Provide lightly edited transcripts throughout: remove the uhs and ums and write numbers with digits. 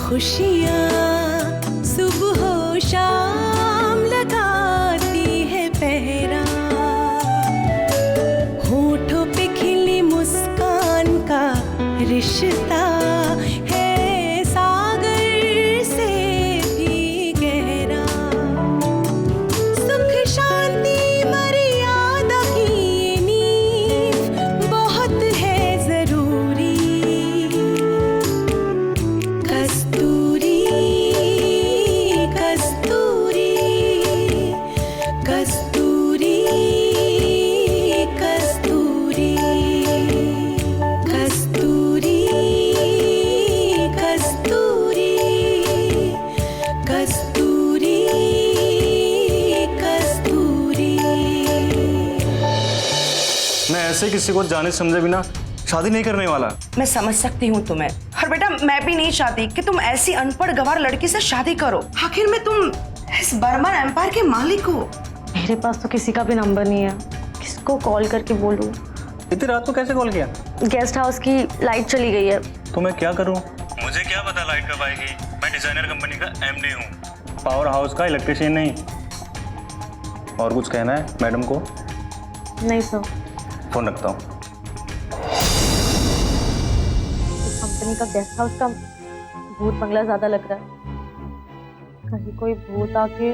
खुशियाँ सुबह हो शाम लगाती है पहरा, होठों पे खिली मुस्कान का रिश्ता है सागर से भी गहरा। सुख शांति मर्यादा की नींव बहुत है जरूरी। कस्तूरी कस्तूरी कस्तूरी कस्तूरी कस्तूरी कस्तूरी कस्तूरी कस्तूरी। मैं ऐसे किसी को जाने समझे बिना शादी नहीं करने वाला। मैं समझ सकती हूँ तुम्हें, और बेटा मैं भी नहीं चाहती कि तुम ऐसी अनपढ़ गंवार लड़की से शादी करो। आखिर में तुम इस बर्मन एम्पायर के मालिक हो। मेरे पास तो किसी का भी नंबर नहीं है, किसको कॉल करके बोलूं? इतनी रात को कैसे कॉल किया? गेस्ट हाउस की लाइट चली गई है। तो मैं क्या करूं? मुझे क्या पता लाइट कब आएगी। मैं डिजाइनर कंपनी का एमडी हूं, पावर हाउस का इलेक्ट्रिशियन नहीं। और कुछ कहना है मैडम को? नहीं सर। फोन रखता हूँ। कंपनी का गेस्ट हाउस का भूत बंगला ज्यादा लग रहा है। कहीं कोई भूत आके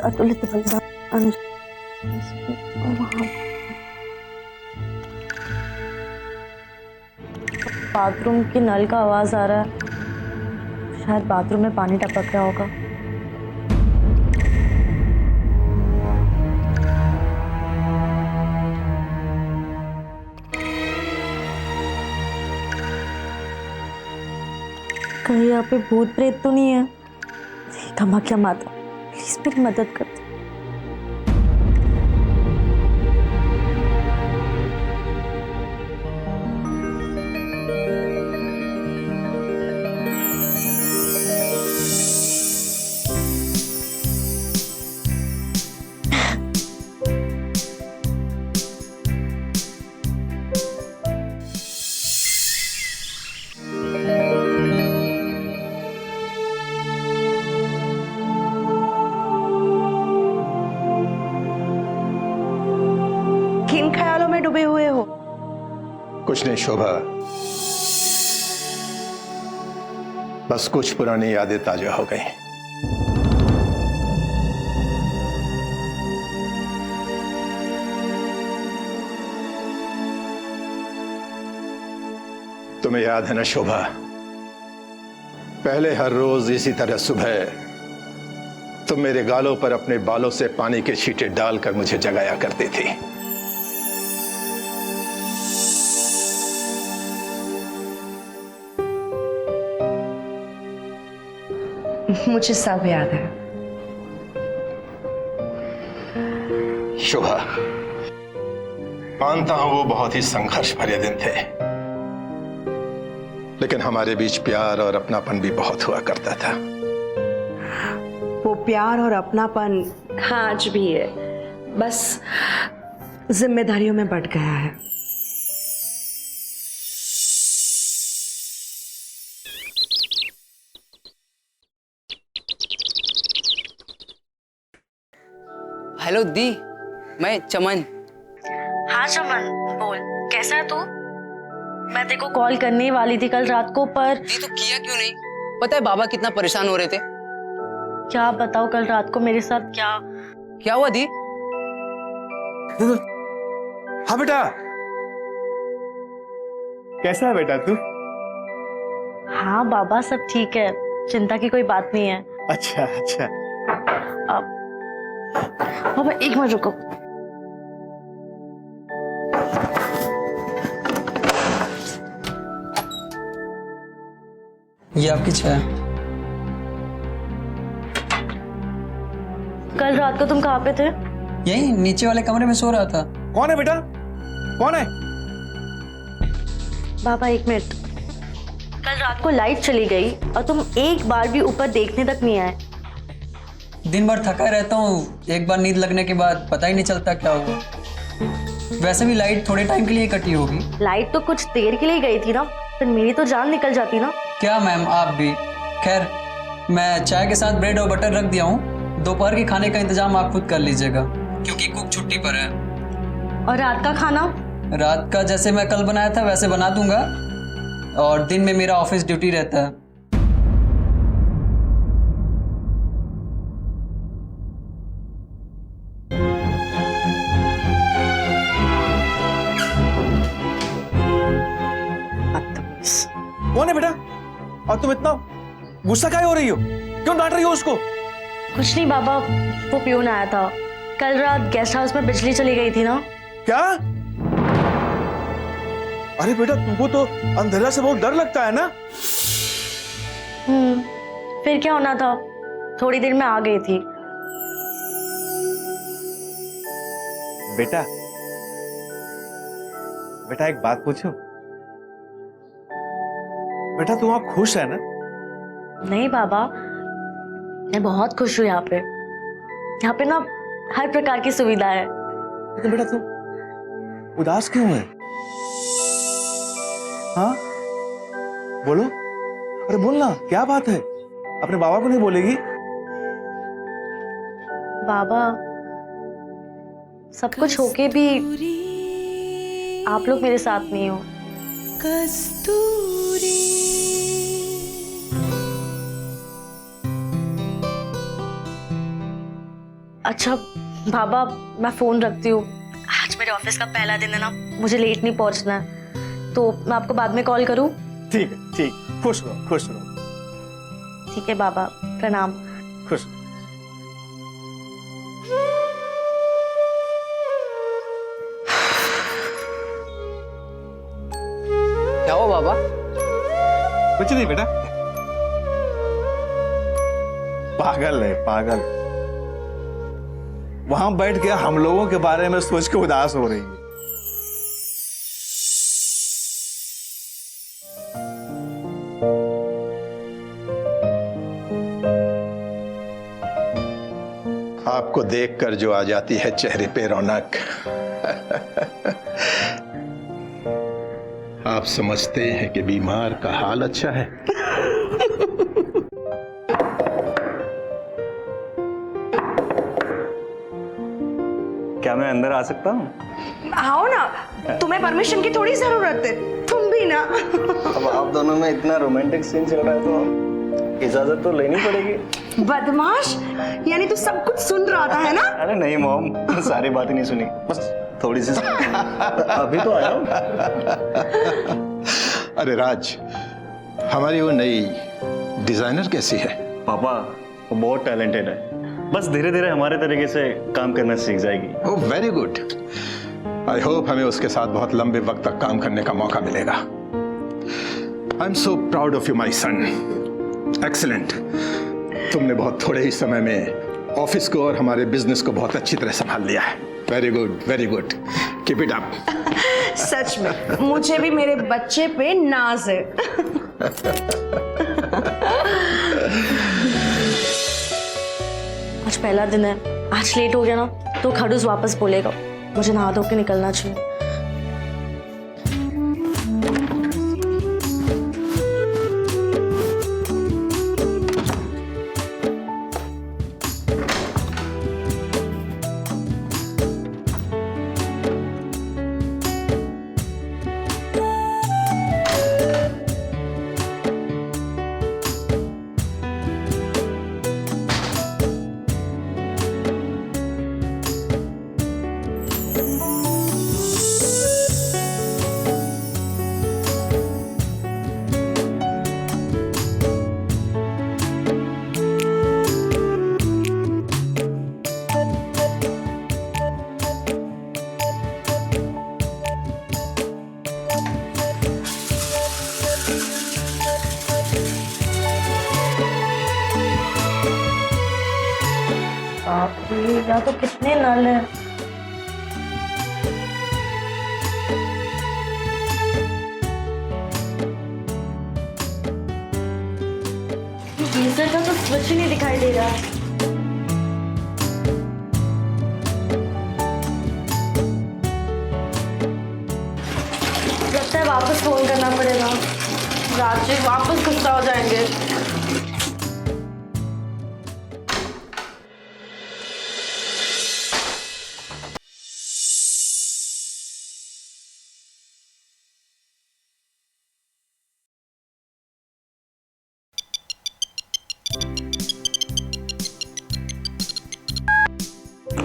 अतुलित बलिदान। बाथरूम की नल का आवाज आ रहा है, शायद बाथरूम में पानी टपक रहा होगा। कहीं यहाँ पे भूत प्रेत तो नहीं है? कामाख्या माता प्लीज मेरी मदद कर दो। किन ख्यालों में डूबे हुए हो? कुछ नहीं शोभा, बस कुछ पुरानी यादें ताजा हो गई। तुम्हें याद है ना शोभा, पहले हर रोज इसी तरह सुबह तुम मेरे गालों पर अपने बालों से पानी के छींटे डालकर मुझे जगाया करती थी। मुझे सब याद है। शोभा, मानता हूं वो बहुत ही संघर्ष भरे दिन थे, लेकिन हमारे बीच प्यार और अपनापन भी बहुत हुआ करता था। वो प्यार और अपनापन हाँ आज भी है, बस जिम्मेदारियों में बंट गया है। हेलो दी, मैं चमन। हाँ चमन बोल, कैसा है तू? मैं तेरे को कॉल करने ही वाली थी कल रात को, पर दी तो किया क्यों नहीं? पता है बाबा कितना परेशान हो रहे थे। क्या बताऊं कल रात को मेरे साथ क्या हुआ दी? हाँ बेटा, कैसा है बेटा तू? हाँ बाबा सब ठीक है, चिंता की कोई बात नहीं है। अच्छा अच्छा। बाबा एक मिनट रुको। ये आपकी चाय। कल रात को तुम कहाँ पे थे? यही नीचे वाले कमरे में सो रहा था। कौन है बेटा, कौन है? बाबा एक मिनट, कल रात को लाइट चली गई और तुम एक बार भी ऊपर देखने तक नहीं आए। दिन भर थका रहता हूँ, एक बार नींद लगने के बाद पता ही नहीं चलता क्या हुआ। वैसे भी लाइट थोड़े टाइम के लिए कटी होगी। लाइट तो कुछ देर के लिए गई थी ना, फिर मेरी तो जान निकल जाती ना। क्या मैम आप भी। खैर मैं चाय के साथ ब्रेड और बटर रख दिया हूँ, दोपहर के खाने का इंतजाम आप खुद कर लीजिएगा क्योंकि कुक छुट्टी पर है। और रात का खाना? रात का जैसे मैं कल बनाया था वैसे बना दूंगा, और दिन में मेरा ऑफिस ड्यूटी रहता है। कौन है बेटा? और तुम इतना गुस्सा काहे हो रही हो? क्यों डांट रही हो उसको? कुछ नहीं बाबा, वो प्यून आया था। कल रात गेस्ट हाउस में बिजली चली गई थी ना। क्या? अरे बेटा तुमको तो अंधेरा से बहुत डर लगता है ना? फिर क्या होना था, थोड़ी देर में आ गई थी। बेटा बेटा एक बात पूछूं? बेटा तुम आप खुश है ना? नहीं बाबा, मैं बहुत खुश हूँ यहाँ पे। यहाँ पे ना हर प्रकार की सुविधा है। लेकिन बेटा तुम उदास क्यों है? हाँ बोलो, अरे बोलना, क्या बात है? अपने बाबा को नहीं बोलेगी? बाबा, सब कुछ होके भी आप लोग मेरे साथ नहीं हो। कस्तूरी अच्छा बाबा, मैं फोन रखती हूँ। आज मेरे ऑफिस का पहला दिन है ना, मुझे लेट नहीं पहुंचना है, तो मैं आपको बाद में कॉल करूँ? ठीक है, ठीक। खुश रहो, खुश रहो। ठीक है बाबा, प्रणाम। खुश। क्या हो बाबा? कुछ नहीं बेटा, पागल है पागल। वहां बैठ के हम लोगों के बारे में सोच के उदास हो रही है। आपको देखकर जो आ जाती है चेहरे पे रौनक, आप समझते हैं कि बीमार का हाल अच्छा है। क्या मैं अंदर आ सकता हूँ? आओ ना, तुम्हें परमिशन की थोड़ी जरूरत है, तुम भी ना। अब आप दोनों में इतना रोमांटिक सीन चल रहा है तो इजाजत तो लेनी पड़ेगी। बदमाश, यानी तू सब कुछ सुन रहा था है ना? अरे नहीं मॉम, सारी बातें नहीं सुनी, बस थोड़ी सी अभी तो आया हूँ। अरे राज, हमारी वो नई डिजाइनर कैसी है? पापा वो बहुत टैलेंटेड है, बस धीरे धीरे हमारे तरीके से काम करना सीख जाएगी। Oh very good. I hope हमें उसके साथ बहुत लंबे वक्त तक काम करने का मौका मिलेगा। I am so proud of you my son. Excellent. तुमने बहुत थोड़े ही समय में ऑफिस को और हमारे बिजनेस को बहुत अच्छी तरह संभाल लिया है। Very good, very good. Keep it up. सच में मुझे भी मेरे बच्चे पे नाज है। आज पहला दिन है, आज लेट हो गया ना तो खड़ूस वापस बोलेगा। मुझे नहा धो के निकलना चाहिए। यहाँ तो कितने नल हैं। गीजर का तो स्विच ही नहीं दिखाई दे रहा। वापस फोन करना पड़ेगा। राजीव वापस गुस्सा हो जाएंगे।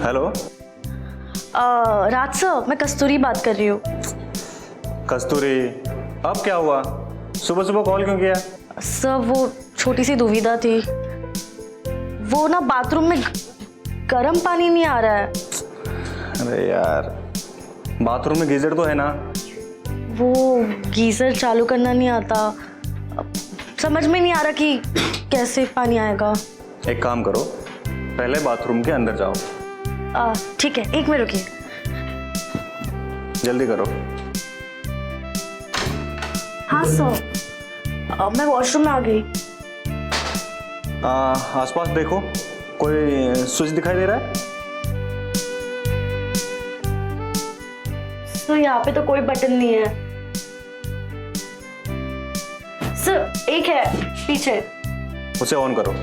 हेलो। राज सर, मैं कस्तूरी बात कर रही हूँ। कस्तूरी, अब क्या हुआ? सुबह सुबह कॉल क्यों किया? सर वो छोटी सी दुविधा थी। वो ना बाथरूम में गर्म पानी नहीं आ रहा है। अरे यार, बाथरूम में गीजर तो है ना? वो गीजर चालू करना नहीं आता। समझ में नहीं आ रहा कि कैसे पानी आएगा। एक काम करो, पहले बाथरूम के अंदर जाओ। ठीक है, 1 मिनट रुकिए। जल्दी करो। हाँ सर, मैं वॉशरूम में आ गई। आसपास देखो, कोई स्विच दिखाई दे रहा है? सर यहाँ पे तो कोई बटन नहीं है। सर एक है पीछे। उसे ऑन करो।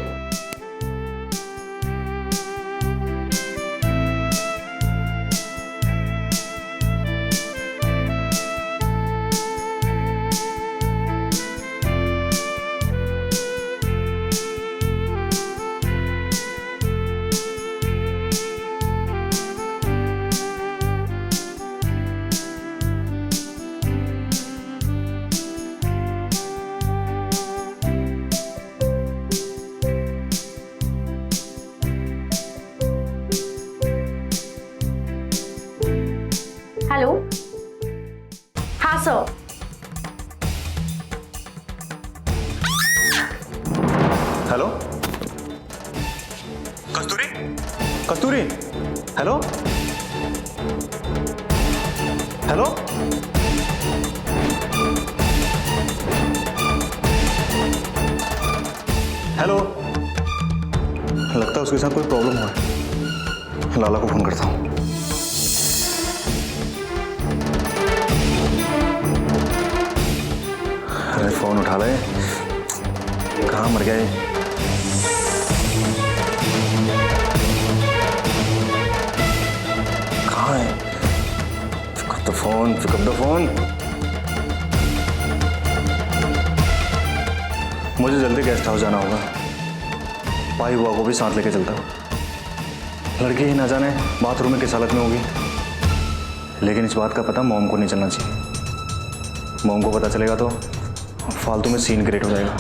हेलो। हाँ सर। हेलो कस्तूरी, कस्तूरी, हेलो हेलो। हेलो। लगता है उसके साथ कोई प्रॉब्लम हुआ है। लाला को फोन करता हूँ। अरे फोन उठा ले, कहाँ मर गया ये? कहाँ है? Pick up the phone, pick up the phone. मुझे जल्दी गेस्ट हाउस जाना होगा। भाई बुआ को भी साथ लेके चलता हूँ। लड़की ही ना जाने बाथरूम में किस हालत में होगी। लेकिन इस बात का पता मॉम को नहीं चलना चाहिए। मॉम को पता चलेगा तो फालतू में सीन क्रिएट हो जाएगा।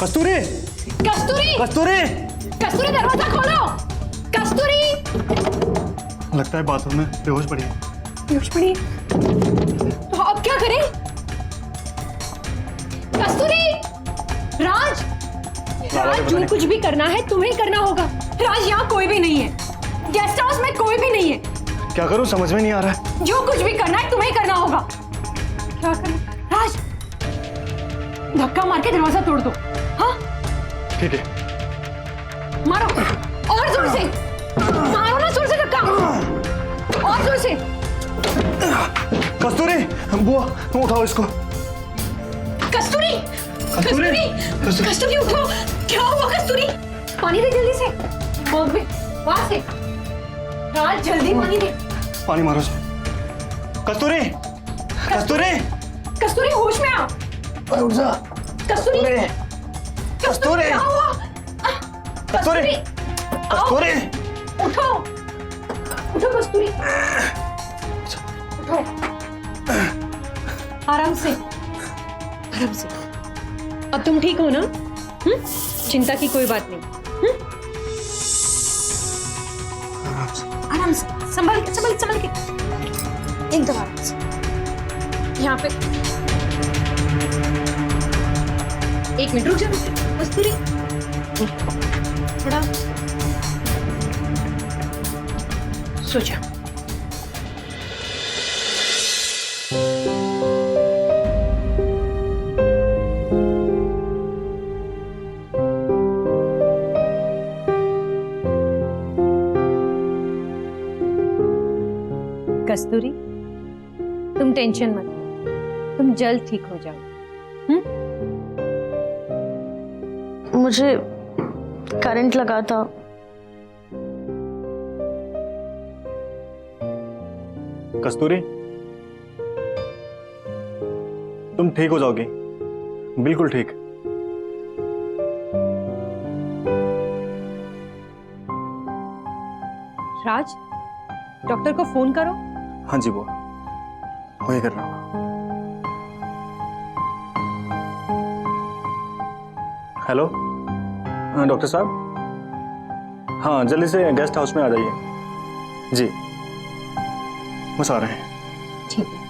कस्तूरी, कस्तूरी, कस्तूरी, कस्तूरी दरवाजा खोलो। कस्तूरी, लगता है बाथरूम में बेहोश पड़ी है। बेहोश पड़ी है? तो अब क्या करें? कस्तूरी, राज, राज जो कुछ भी करना है तुम्हें करना होगा। राज यहाँ कोई भी नहीं है, गेस्ट हाउस में कोई भी नहीं है। क्या करूं समझ में नहीं आ रहा है। जो कुछ भी करना है तुम्हें करना होगा। क्या करें? राज, धक्का मार के दरवाजा तोड़ दो। हाँ ठीक है। मारो और जोर से, मारो ना जोर से धक्का, और जोर से। कस्तूरी, बुआ तुम उठाओ इसको। कस्तूरी, कस्तूरी, कस्तूरी, कस्तूरी उठो। क्या हुआ कस्तूरी? पानी दे जल्दी से, मग में, वहां से। राज जल्दी पानी दे। पानी मारो इसमें। कस्तूरी, कस्तूरी, कस्तूरी होश में आ। उठ जा। कस्तूरी, कस्तूरी, क्या हुआ? कस्तूरी, कस्तूरी, उठो, उठो कस्तूरी, उठो। आराम से, आराम से। अब तुम ठीक हो ना? चिंता की कोई बात नहीं। आराम से, संभल के, संभल संभल के, एकदम आराम से। यहाँ पे 1 मिनट रुक जा कस्तूरी, थोड़ा सो जा। कस्तूरी, तुम टेंशन मत लो, तुम जल्द ठीक हो जाओ। मुझे करंट लगा था। कस्तूरी, तुम ठीक हो जाओगी, बिल्कुल ठीक। राज, डॉक्टर को फोन करो। हाँ जी वो वही कर रहा हूँ। हेलो, हाँ डॉक्टर साहब, हाँ जल्दी से गेस्ट हाउस में आ जाइए। जी बस आ रहे हैं। ठीक है।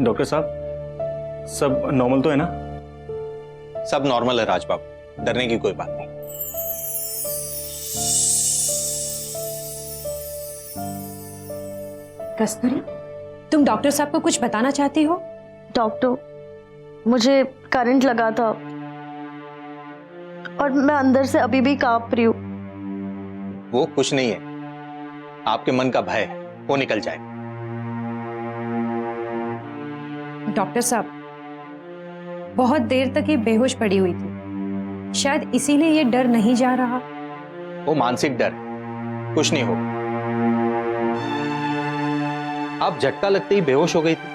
डॉक्टर साहब, सब नॉर्मल तो है ना? सब नॉर्मल है राज बाबू, डरने की कोई बात नहीं। कस्तूरी, तुम डॉक्टर साहब को कुछ बताना चाहती हो? डॉक्टर, मुझे करंट लगा था और मैं अंदर से अभी भी कांप रही हूँ। वो कुछ नहीं है, आपके मन का भय है, वो निकल जाए। डॉक्टर साहब, बहुत देर तक ये बेहोश पड़ी हुई थी, शायद इसीलिए ये डर नहीं जा रहा। वो मानसिक डर है, कुछ नहीं होगा। आप झटका लगते ही बेहोश हो गई थी।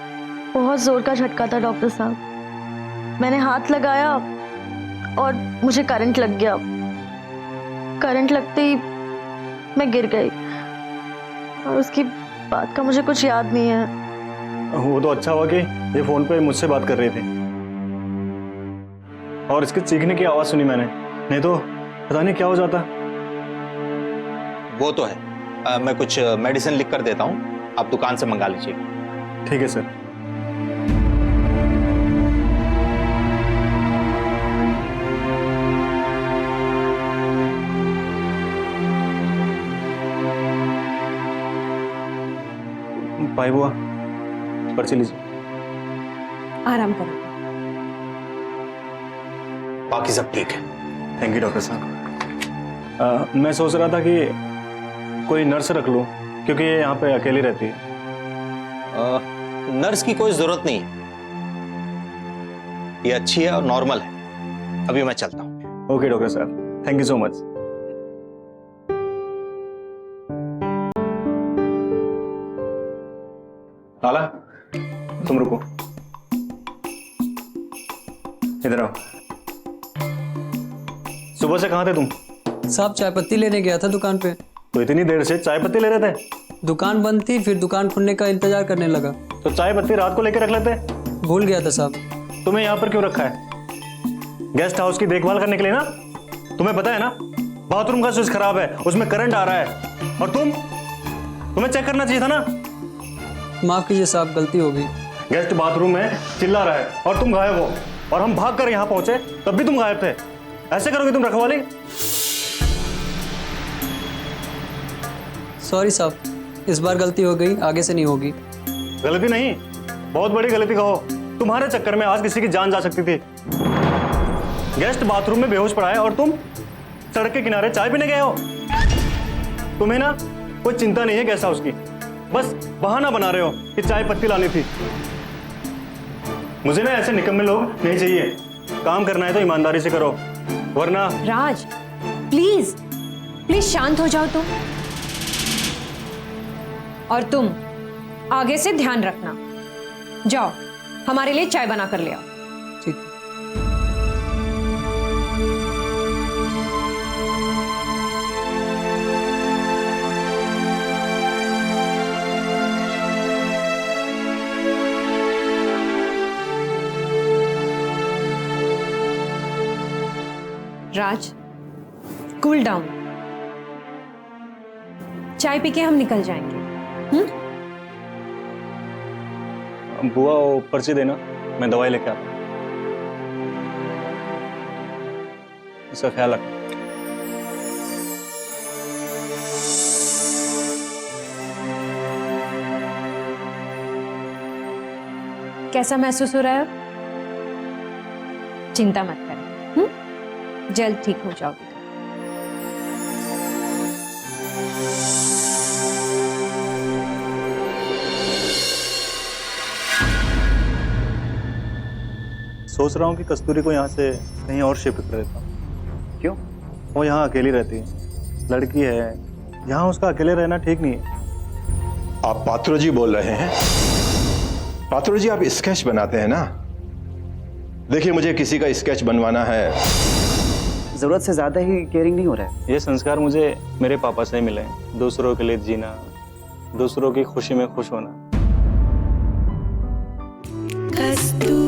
बहुत जोर का झटका था डॉक्टर साहब, मैंने हाथ लगाया और मुझे करंट लग गया। करंट लगते ही मैं गिर गई और उसकी बात का मुझे कुछ याद नहीं है। वो तो अच्छा हुआ कि ये फोन पे मुझसे बात कर रही थी और इसके चीखने की आवाज सुनी मैंने, नहीं तो पता नहीं क्या हो जाता। वो तो है, मैं कुछ मेडिसिन लिख कर देता हूँ, आप दुकान से मंगा लीजिए। ठीक है सर। पाई बुआ, पर्ची लीजिए। आराम करो। बाकी सब ठीक है। थैंक यू डॉक्टर साहब। मैं सोच रहा था कि कोई नर्स रख लूं, क्योंकि ये यहाँ पे अकेली रहती है। नर्स की कोई जरूरत नहीं है, ये अच्छी है और नॉर्मल है। अभी मैं चलता हूँ। ओके डॉक्टर साहब, थैंक यू सो मच। आला, तुम रुको, इधर आओ। सुबह से कहाँ थे तुम? साहब चाय पत्ती लेने गया था दुकान पे। तो इतनी देर से चाय पत्ती ले रहे थे? दुकान बंद थी, फिर दुकान खुलने का इंतजार करने लगा। तो चाय पत्ती रात को लेके रख लेते। भूल गया था साहब। तुम्हें यहाँ पर क्यों रखा है? गेस्ट हाउस की देखभाल करने के लिए ना? तुम्हें पता है ना, बाथरूम का स्विच खराब है, उसमें करंट आ रहा है, और तुम्हें चेक करना चाहिए था ना। माफ कीजिए साहब, गलती हो गई। गेस्ट बाथरूम में चिल्ला रहा है और तुम गायब हो, और हम भाग कर यहाँ पहुंचे तब भी तुम गायब थे। ऐसे करोगे तुम रखवाली? सॉरी साहब, इस बार गलती हो गई, आगे से नहीं होगी। गलती नहीं, बहुत बड़ी गलती कहो। तुम्हारे चक्कर में आज किसी की जान जा सकती थी। गेस्ट बाथरूम में बेहोश पड़ा है और तुम सड़क के किनारे चाय पीने गए हो। तुम्हें ना कोई चिंता नहीं है गेस्ट हाउस की, बस बहाना बना रहे हो कि चाय पत्ती लानी थी। मुझे ना ऐसे निकम्मे लोग नहीं चाहिए। काम करना है तो ईमानदारी से करो, वरना। राज प्लीज प्लीज शांत हो जाओ तुम, और तुम आगे से ध्यान रखना। जाओ हमारे लिए चाय बना कर ले आओ। ठीक। राज कूल डाउन, चाय पी के हम निकल जाएंगे। बुआ वो पर्ची देना, मैं दवाई लेके आता हूँ। इसका ख्याल रखना। कैसा महसूस हो रहा है अब? चिंता मत कर, जल्द ठीक हो जाओगे। सोच रहा हूँ कि कस्तूरी को यहाँ से कहीं और शिफ्ट कर देता हूँ। क्यों? वो यहाँ अकेली रहती है, लड़की है, यहाँ उसका अकेले रहना ठीक नहीं है। आप पात्रो जी बोल रहे हैं? पात्रो जी, आप स्केच बनाते हैं ना? देखिए, मुझे किसी का स्केच बनवाना है। जरूरत से ज्यादा ही केयरिंग नहीं हो रहा है। ये संस्कार मुझे मेरे पापा से ही मिले हैं। दूसरों के लिए जीना, दूसरों की खुशी में खुश होना। कस्तूरी